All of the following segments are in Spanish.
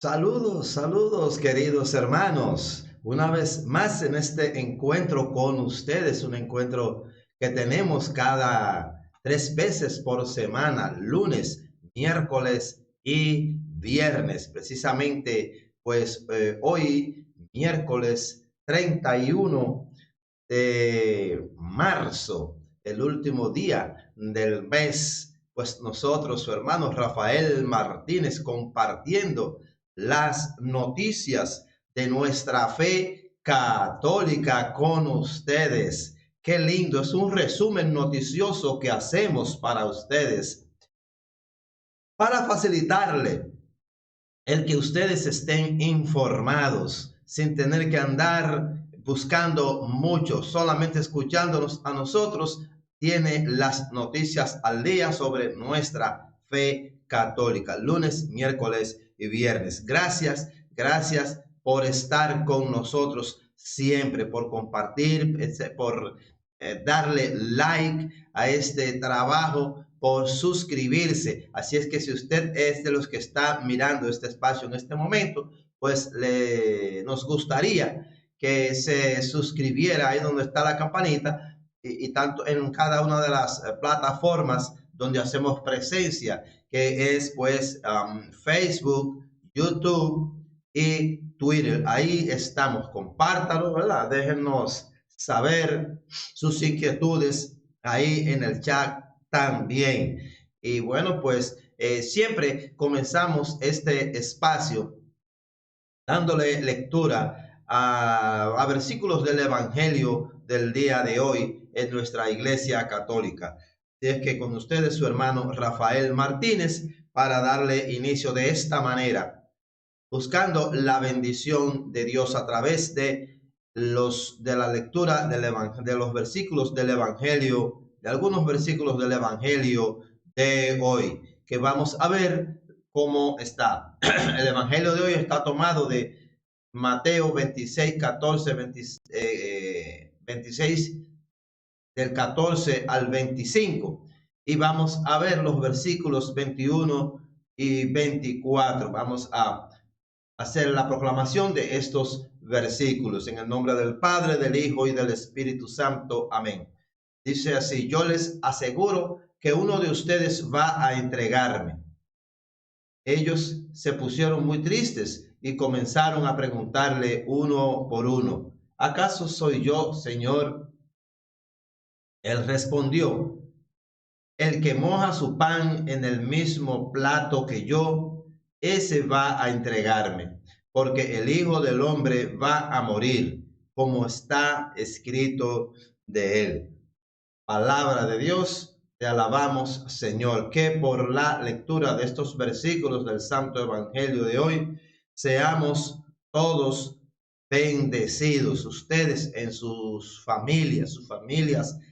Saludos, saludos, queridos hermanos. Una vez más en este encuentro con ustedes, un encuentro que tenemos cada 3 veces por semana, lunes, miércoles y viernes. Precisamente, pues hoy, miércoles 31 de marzo, el último día del mes, pues nosotros, su hermano Rafael Martínez, compartiendo las noticias de nuestra fe católica con ustedes. Qué lindo, es un resumen noticioso que hacemos para ustedes, para facilitarle el que ustedes estén informados sin tener que andar buscando mucho, solamente escuchándonos a nosotros, tiene las noticias al día sobre nuestra fe católica, lunes, miércoles y viernes. Gracias, gracias por estar con nosotros siempre, por compartir, por darle like a este trabajo, por suscribirse. Así es que si usted es de los que está mirando este espacio en este momento, pues nos gustaría que se suscribiera ahí donde está la campanita y tanto en cada una de las plataformas donde hacemos presencia, que es pues Facebook, YouTube y Twitter. Ahí estamos, compártalo, ¿verdad? Déjenos saber sus inquietudes ahí en el chat también. Y bueno, pues siempre comenzamos este espacio dándole lectura a versículos del Evangelio del día de hoy en nuestra Iglesia Católica. Así es que con ustedes su hermano Rafael Martínez para darle inicio de esta manera, buscando la bendición de Dios a través de la lectura de los versículos del Evangelio, de algunos versículos del Evangelio de hoy, que vamos a ver cómo está. El Evangelio de hoy está tomado de Mateo 26, 14, 26, del 14 al 25. Y vamos a ver los versículos 21 y 24. Vamos a hacer la proclamación de estos versículos en el nombre del Padre, del Hijo y del Espíritu Santo. Amén. Dice así: yo les aseguro que uno de ustedes va a entregarme. Ellos se pusieron muy tristes y comenzaron a preguntarle uno por uno: ¿acaso soy yo, Señor? Él respondió: el que moja su pan en el mismo plato que yo, ese va a entregarme, porque el Hijo del Hombre va a morir, como está escrito de él. Palabra de Dios, te alabamos, Señor, que por la lectura de estos versículos del Santo Evangelio de hoy, seamos todos bendecidos, ustedes en sus familias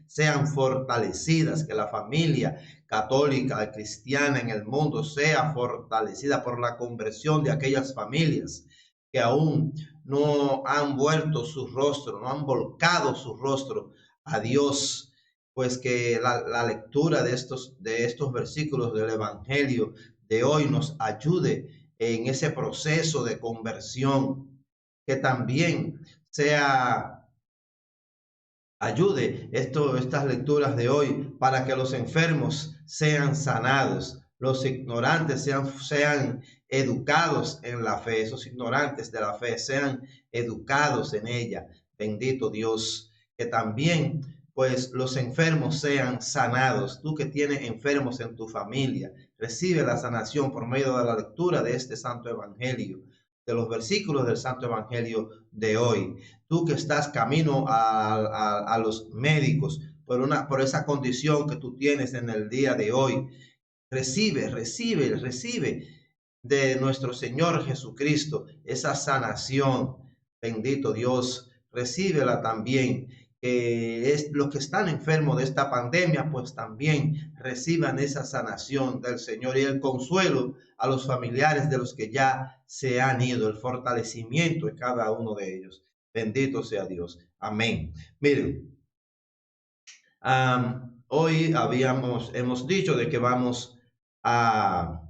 sean fortalecidas, que la familia católica, cristiana en el mundo sea fortalecida por la conversión de aquellas familias que aún no han vuelto su rostro, no han volcado su rostro a Dios. Pues que la lectura de estos versículos del Evangelio de hoy nos ayude en ese proceso de conversión, que también sea, ayude estas lecturas de hoy para que los enfermos sean sanados, los ignorantes sean educados en la fe, esos ignorantes de la fe sean educados en ella. Bendito Dios, que también pues los enfermos sean sanados. Tú que tienes enfermos en tu familia, recibe la sanación por medio de la lectura de este santo evangelio, de los versículos del santo evangelio de hoy. Tú que estás camino a los médicos por esa condición que tú tienes en el día de hoy, recibe de nuestro Señor Jesucristo esa sanación. Bendito Dios, recíbela también. Es los que están enfermos de esta pandemia, pues también reciban esa sanación del Señor y el consuelo a los familiares de los que ya se han ido, el fortalecimiento de cada uno de ellos. Bendito sea Dios. Amén. Miren, hoy hemos dicho de que a,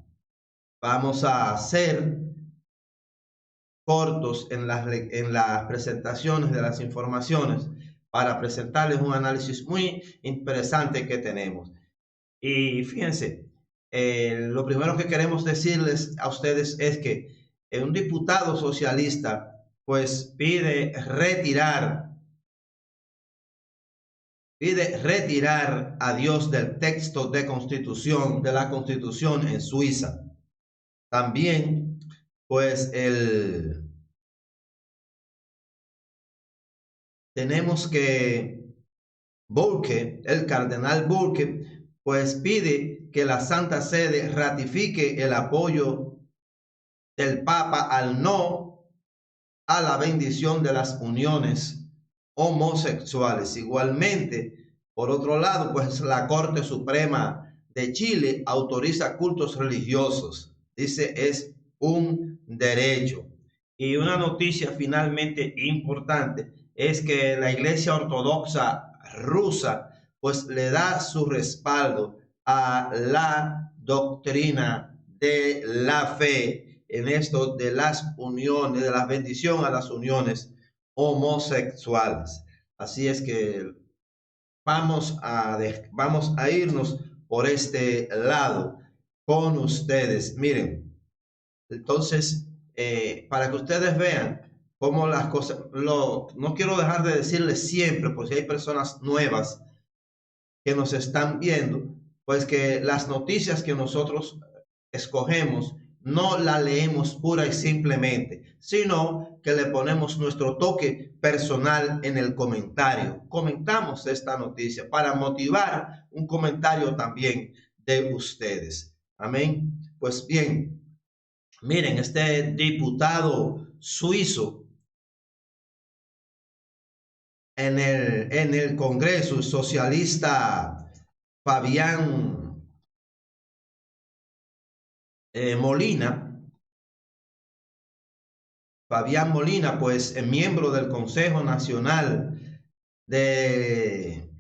vamos a hacer cortos en las presentaciones de las informaciones para presentarles un análisis muy interesante que tenemos. Y fíjense, lo primero que queremos decirles a ustedes es que un diputado socialista pues pide retirar a Dios del texto de la Constitución en Suiza. También pues tenemos que el cardenal Burke, pues pide que la Santa Sede ratifique el apoyo del Papa al no a la bendición de las uniones homosexuales. Igualmente, por otro lado, pues la Corte Suprema de Chile autoriza cultos religiosos. Dice, es un derecho. Y una noticia finalmente importante es que la Iglesia Ortodoxa rusa pues le da su respaldo a la doctrina de la fe en esto de las uniones, de la bendición a las uniones homosexuales. Así es que vamos a irnos por este lado con ustedes. Miren, entonces, para que ustedes vean cómo las cosas, no quiero dejar de decirles siempre, pues si hay personas nuevas que nos están viendo, pues que las noticias que nosotros escogemos no la leemos pura y simplemente, sino que le ponemos nuestro toque personal en el comentario. Comentamos esta noticia para motivar un comentario también de ustedes. Amén. Pues bien, miren, este diputado suizo en el Congreso socialista Fabián Molina, pues miembro del Consejo Nacional del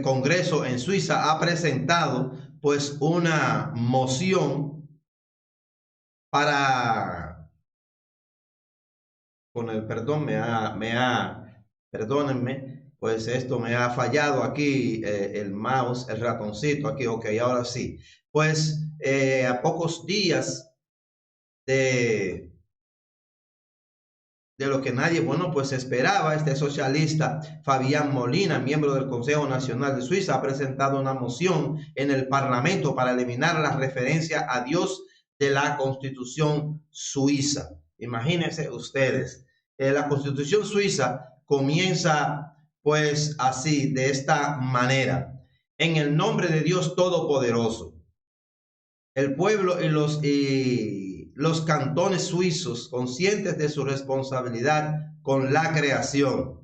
Congreso en Suiza, ha presentado pues una moción para, con el perdón, perdónenme, pues esto me ha fallado aquí el mouse, el ratoncito aquí, ok, ahora sí. Pues a pocos días de lo que nadie, bueno, pues esperaba, este socialista Fabián Molina, miembro del Consejo Nacional de Suiza, ha presentado una moción en el Parlamento para eliminar la referencia a Dios de la Constitución suiza. Imagínense ustedes, la Constitución suiza comienza pues así, de esta manera: en el nombre de Dios Todopoderoso, el pueblo y los cantones suizos, conscientes de su responsabilidad con la creación.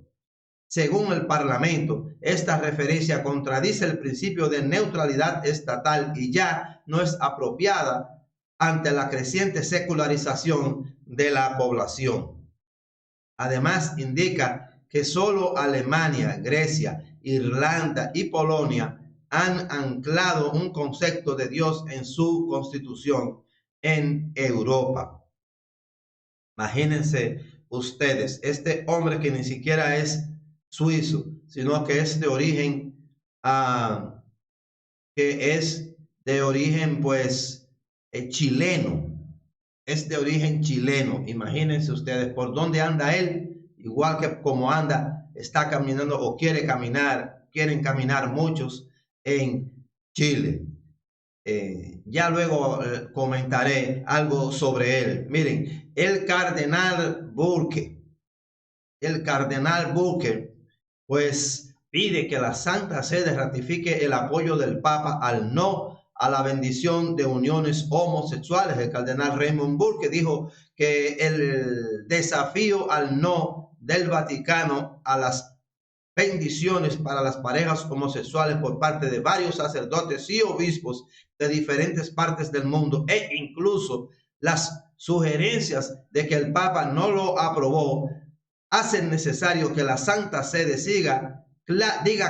Según el Parlamento, esta referencia contradice el principio de neutralidad estatal y ya no es apropiada ante la creciente secularización de la población. Además, indica que solo Alemania, Grecia, Irlanda y Polonia han anclado un concepto de Dios en su constitución en Europa. Imagínense ustedes, este hombre que ni siquiera es suizo, sino que es de origen, pues chileno, es de origen chileno. Imagínense ustedes por dónde anda él, igual que como anda, está caminando o quieren caminar muchos en Chile. Ya luego comentaré algo sobre él. Miren, el cardenal Burke, pues pide que la Santa Sede ratifique el apoyo del Papa al no a la bendición de uniones homosexuales. El cardenal Raymond Burke dijo que el desafío al no del Vaticano a las bendiciones para las parejas homosexuales por parte de varios sacerdotes y obispos de diferentes partes del mundo, e incluso las sugerencias de que el Papa no lo aprobó, hacen necesario que la Santa Sede diga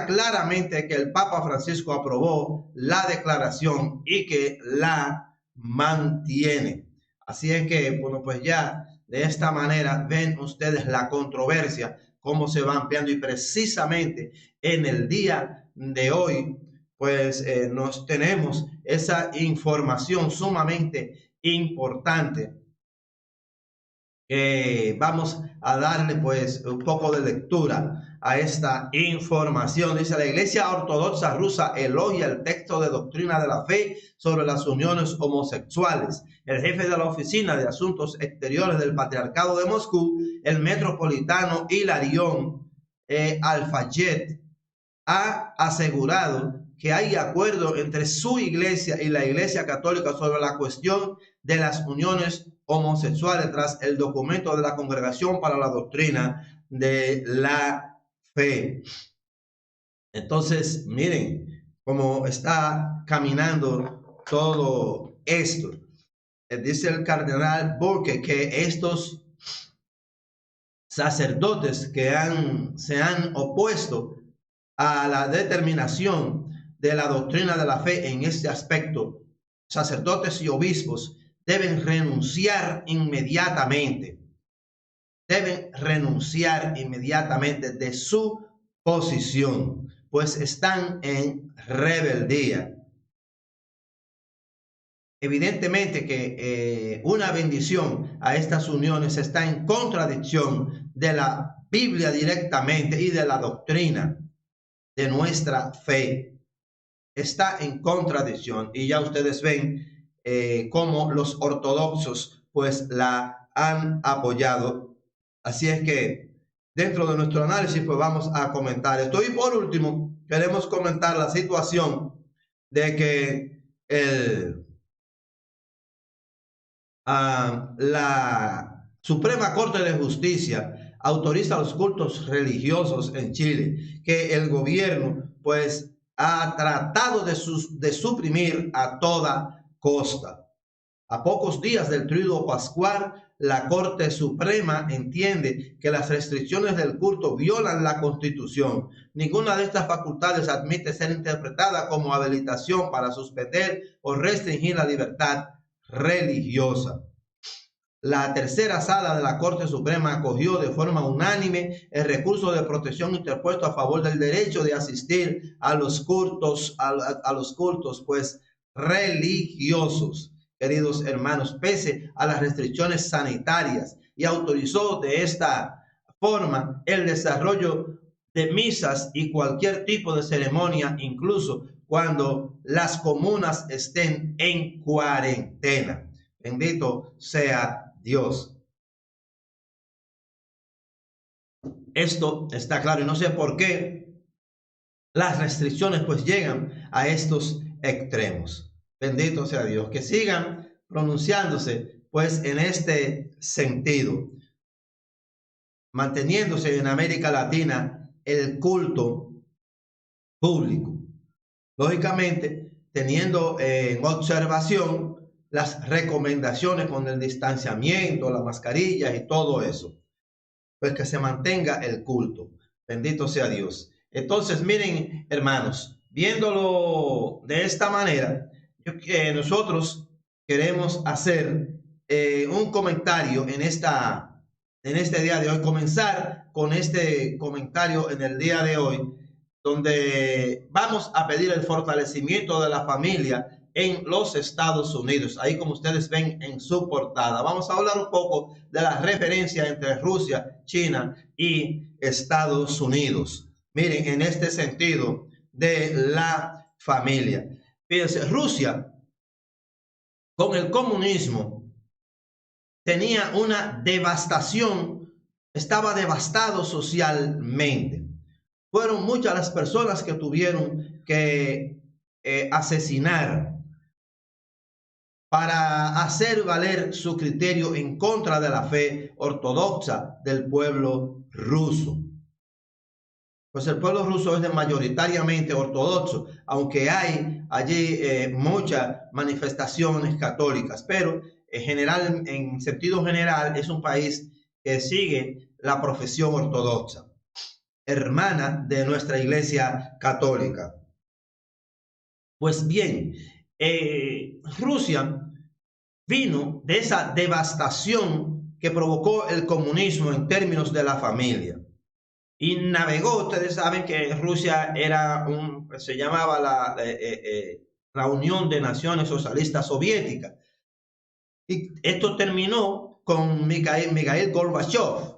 claramente que el Papa Francisco aprobó la declaración y que la mantiene. Así es que, bueno, pues ya de esta manera ven ustedes la controversia, cómo se va ampliando y precisamente en el día de hoy, pues nos tenemos esa información sumamente importante. Vamos a darle pues un poco de lectura a esta información. Dice: la Iglesia Ortodoxa Rusa elogia el texto de doctrina de la fe sobre las uniones homosexuales. El jefe de la Oficina de Asuntos Exteriores del Patriarcado de Moscú, el metropolitano Hilarión Alfayet, ha asegurado que hay acuerdo entre su iglesia y la Iglesia Católica sobre la cuestión de las uniones homosexuales tras el documento de la Congregación para la Doctrina de la Fe. Entonces, miren cómo está caminando todo esto. Dice el cardenal Burke que estos sacerdotes que se han opuesto a la determinación de la doctrina de la fe en este aspecto, sacerdotes y obispos deben renunciar inmediatamente. Deben renunciar inmediatamente de su posición, pues están en rebeldía. Evidentemente que una bendición a estas uniones está en contradicción de la Biblia directamente y de la doctrina de nuestra fe. Está en contradicción y ya ustedes ven cómo los ortodoxos pues la han apoyado. Así es que dentro de nuestro análisis pues vamos a comentar esto. Y por último queremos comentar la situación de que la Suprema Corte de Justicia autoriza los cultos religiosos en Chile, que el gobierno pues ha tratado de suprimir a toda costa. A pocos días del Tríduo Pascual, la Corte Suprema entiende que las restricciones del culto violan la Constitución. Ninguna de estas facultades admite ser interpretada como habilitación para suspender o restringir la libertad religiosa. La tercera sala de la Corte Suprema acogió de forma unánime el recurso de protección interpuesto a favor del derecho de asistir a los cultos, a los cultos pues religiosos, queridos hermanos, pese a las restricciones sanitarias, y autorizó de esta forma el desarrollo de misas y cualquier tipo de ceremonia, incluso cuando las comunas estén en cuarentena. Bendito sea Dios. Esto está claro y no sé por qué las restricciones pues llegan a estos extremos. Bendito sea Dios. Que sigan pronunciándose pues en este sentido, manteniéndose en América Latina el culto público. Lógicamente, teniendo en observación las recomendaciones con el distanciamiento, la mascarilla y todo eso, pues que se mantenga el culto. Bendito sea Dios. Entonces, miren, hermanos, viéndolo de esta manera, nosotros queremos hacer un comentario en este día de hoy, comenzar con este comentario en el día de hoy, donde vamos a pedir el fortalecimiento de la familia en los Estados Unidos. Ahí, como ustedes ven en su portada, vamos a hablar un poco de la referencia entre Rusia, China y Estados Unidos. Miren, en este sentido de la familia. Fíjense, Rusia con el comunismo tenía una devastación, estaba devastado socialmente. Fueron muchas las personas que tuvieron que asesinar para hacer valer su criterio en contra de la fe ortodoxa del pueblo ruso. Pues el pueblo ruso es mayoritariamente ortodoxo, aunque hay allí muchas manifestaciones católicas, pero en sentido general es un país que sigue la profesión ortodoxa, hermana de nuestra Iglesia Católica. Pues bien, Rusia vino de esa devastación que provocó el comunismo en términos de la familia. Y navegó, ustedes saben que Rusia era se llamaba la Unión de Naciones Socialistas Soviéticas. Y esto terminó con Mikhail Gorbachev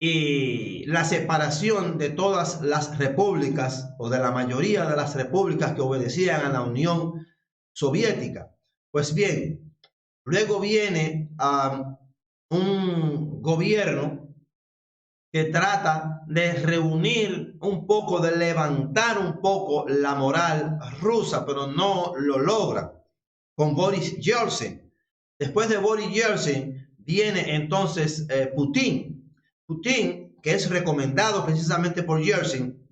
y la separación de todas las repúblicas o de la mayoría de las repúblicas que obedecían a la Unión Soviética. Pues bien, luego viene un gobierno que trata de reunir un poco, de levantar un poco la moral rusa, pero no lo logra, con Boris Yeltsin. Después de Boris Yeltsin viene entonces Putin. Putin, que es recomendado precisamente por Yeltsin,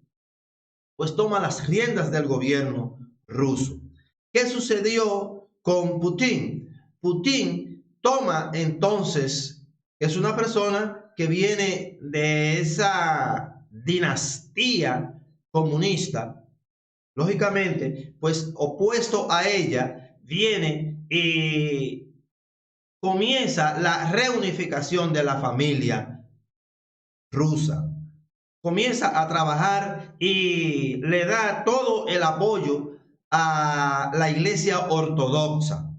pues toma las riendas del gobierno ruso. ¿Qué sucedió con Putin? Putin toma entonces, es una persona que viene de esa dinastía comunista, lógicamente, pues opuesto a ella, viene y comienza la reunificación de la familia rusa. Comienza a trabajar y le da todo el apoyo a la Iglesia Ortodoxa,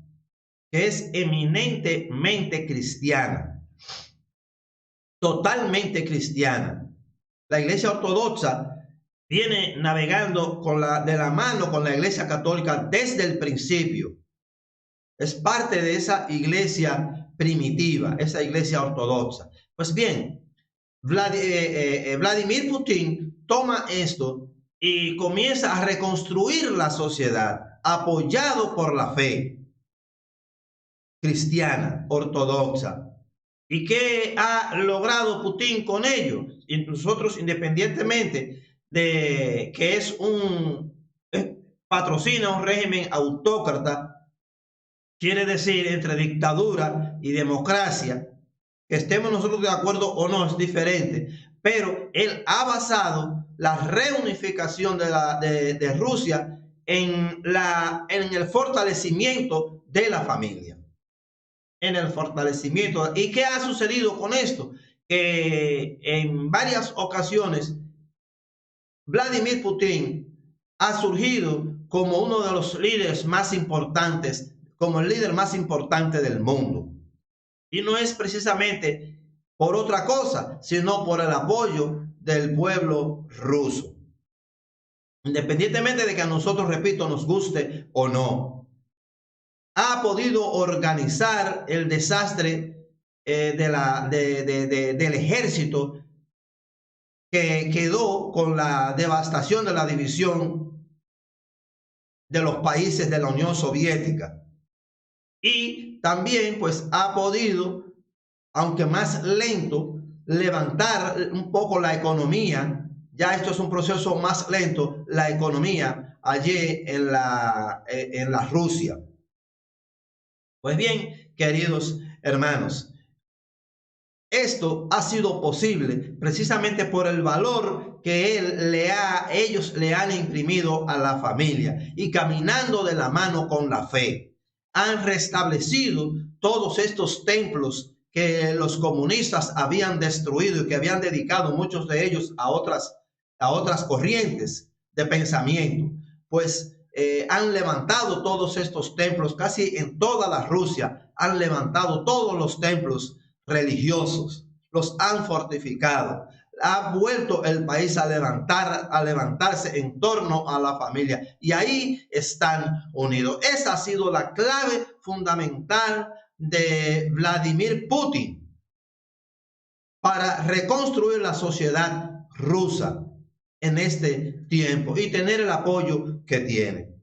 que es eminentemente cristiana, totalmente cristiana. La Iglesia Ortodoxa viene navegando de la mano con la Iglesia Católica desde el principio. Es parte de esa iglesia primitiva, esa iglesia ortodoxa. Pues bien, Vladimir Putin toma esto y comienza a reconstruir la sociedad apoyado por la fe cristiana ortodoxa. ¿Y qué ha logrado Putin con ello? Y nosotros, independientemente de que patrocina un régimen autócrata, quiere decir entre dictadura y democracia, que estemos nosotros de acuerdo o no es diferente, pero él ha basado la reunificación de Rusia en el fortalecimiento de la familia, en el fortalecimiento. ¿Y qué ha sucedido con esto? Que en varias ocasiones Vladimir Putin ha surgido como uno de los líderes más importantes, como el líder más importante del mundo. Y no es precisamente por otra cosa, sino por el apoyo del pueblo ruso. Independientemente de que a nosotros, repito, nos guste o no, ha podido organizar el desastre del ejército que quedó con la devastación de la división de los países de la Unión Soviética. Y también pues ha podido, aunque más lento, levantar un poco la economía. Ya esto es un proceso más lento, la economía allí en la Rusia. Pues bien, queridos hermanos, esto ha sido posible precisamente por el valor que ellos le han imprimido a la familia y caminando de la mano con la fe. Han restablecido todos estos templos que los comunistas habían destruido y que habían dedicado muchos de ellos a otras corrientes de pensamiento. Pues han levantado todos estos templos, casi en toda la Rusia han levantado todos los templos religiosos, los han fortificado, ha vuelto el país a levantarse en torno a la familia y ahí están unidos. Esa ha sido la clave fundamental de Vladimir Putin para reconstruir la sociedad rusa en este tiempo y tener el apoyo que tiene.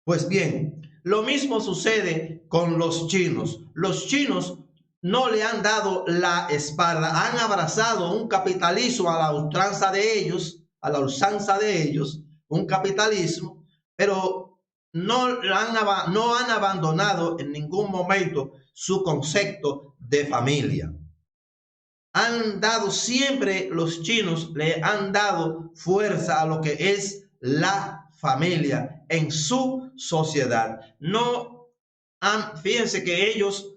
Pues bien, lo mismo sucede con los chinos. Los chinos no le han dado la espalda, han abrazado un capitalismo a la ultranza de ellos, a la usanza de ellos, un capitalismo, pero no han abandonado en ningún momento su concepto de familia. Han dado siempre, los chinos le han dado fuerza a lo que es la familia, en su sociedad. No fíjense que ellos,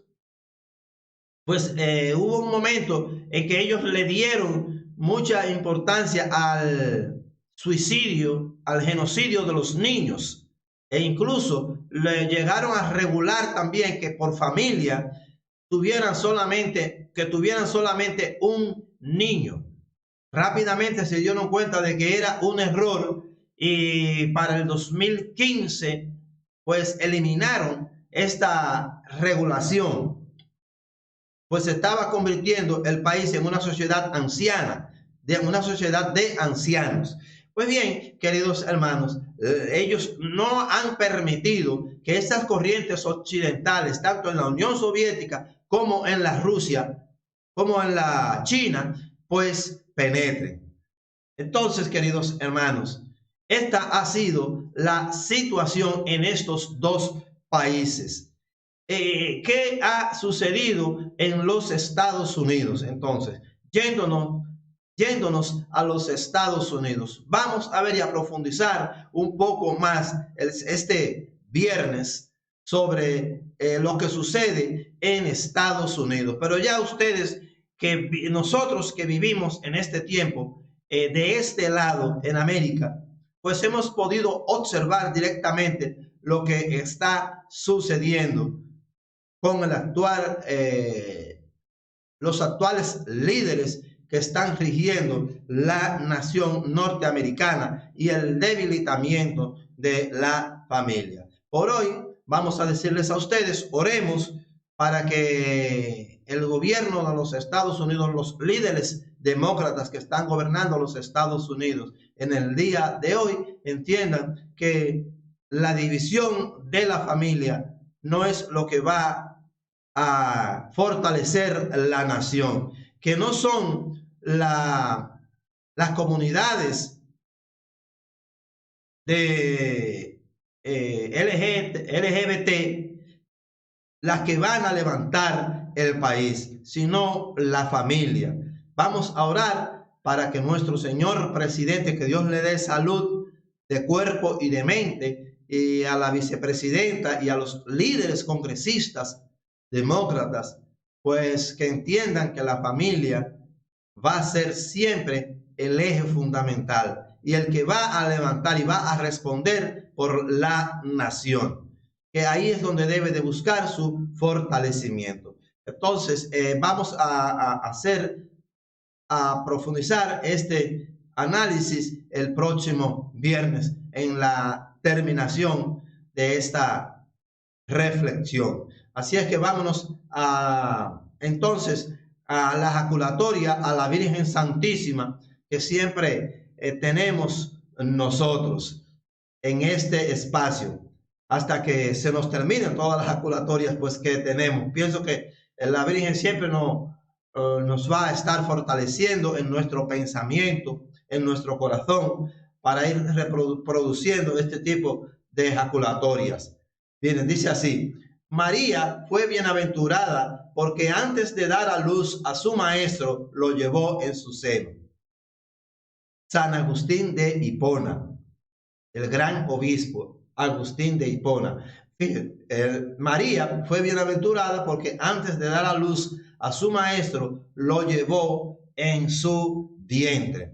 pues hubo un momento en que ellos le dieron mucha importancia al suicidio, al genocidio de los niños, e incluso le llegaron a regular también que por familia tuvieran solamente un niño. Rápidamente se dieron cuenta de que era un error y para el 2015 pues eliminaron esta regulación, pues se estaba convirtiendo el país en una sociedad anciana, de una sociedad de ancianos. Pues bien, queridos hermanos, ellos no han permitido que estas corrientes occidentales, tanto en la Unión Soviética como en la Rusia, como en la China, pues penetren. Entonces, queridos hermanos, esta ha sido la situación en estos dos países. ¿Qué ha sucedido en los Estados Unidos? Entonces, yéndonos a los Estados Unidos, vamos a ver y a profundizar un poco más este viernes sobre lo que sucede en Estados Unidos. Pero ya ustedes, nosotros que vivimos en este tiempo, de este lado en América, pues hemos podido observar directamente lo que está sucediendo con el los actuales líderes que están rigiendo la nación norteamericana y el debilitamiento de la familia. Por hoy vamos a decirles a ustedes, oremos para que el gobierno de los Estados Unidos, los líderes demócratas que están gobernando los Estados Unidos en el día de hoy, entiendan que la división de la familia no es lo que va a fortalecer la nación, que no son las comunidades de LGBT las que van a levantar el país, sino la familia. Vamos a orar para que nuestro señor presidente, que Dios le dé salud de cuerpo y de mente, y a la vicepresidenta y a los líderes congresistas demócratas, pues que entiendan que la familia va a ser siempre el eje fundamental y el que va a levantar y va a responder por la nación, que ahí es donde debe de buscar su fortalecimiento. Entonces, vamos a profundizar este análisis el próximo viernes en la terminación de esta reflexión. Así es que vámonos entonces a la jaculatoria a la Virgen Santísima que siempre tenemos nosotros en este espacio hasta que se nos terminen todas las jaculatorias pues que tenemos. Pienso que la Virgen siempre nos va a estar fortaleciendo en nuestro pensamiento, en nuestro corazón, para ir reproduciendo este tipo de jaculatorias. Bien, dice así: María fue bienaventurada porque antes de dar a luz a su maestro lo llevó en su seno. San Agustín de Hipona, el gran obispo Agustín de Hipona. Fíjense, María fue bienaventurada porque antes de dar a luz a su maestro lo llevó en su vientre.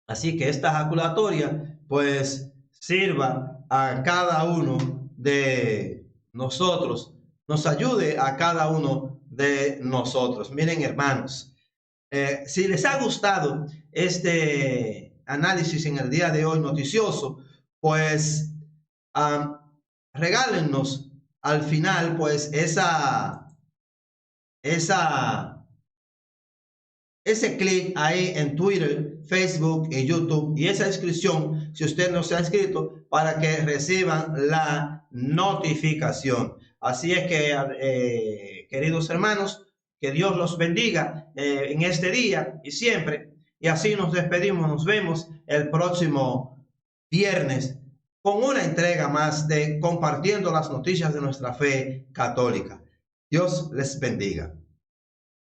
Así que esta jaculatoria pues sirva a cada uno de nosotros, nos ayude a cada uno de nosotros. Miren, hermanos, si les ha gustado este análisis en el día de hoy noticioso, pues regálennos al final pues ese clic ahí en Twitter, Facebook y YouTube, y esa inscripción si usted no se ha inscrito, para que reciban la notificación. Así es que, queridos hermanos, que Dios los bendiga en este día y siempre. Y así nos despedimos, nos vemos el próximo viernes con una entrega más de Compartiendo las Noticias de Nuestra Fe Católica. Dios les bendiga.